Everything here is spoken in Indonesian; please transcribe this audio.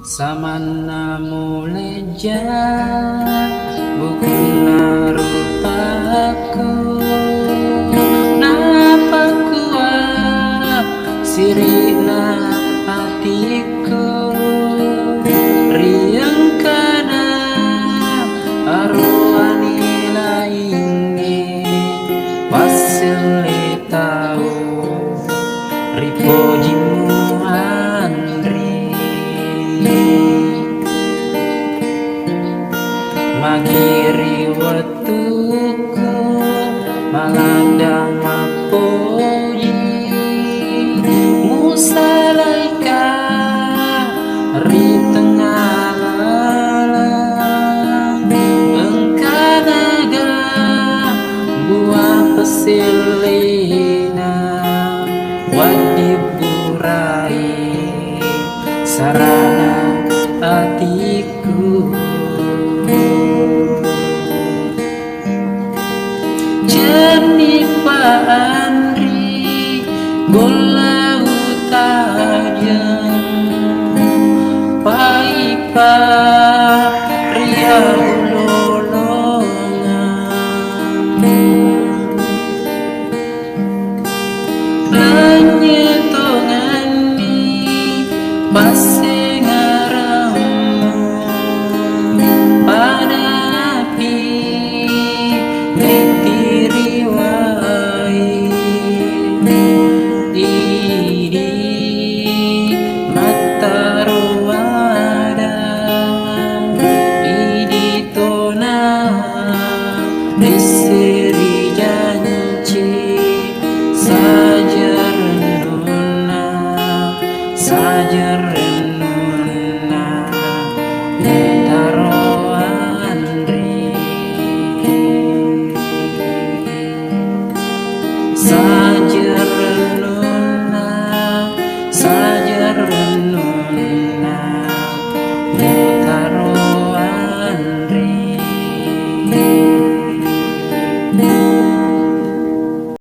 Samana muleja bukuna rupaku napakua sirina hatiku riang kana arwani laingi pasile tau ripojimu magiri watuku malandang mapoji musalaika ri tengah malam engkanaga buah pesilina wadiburai sarana hatiku.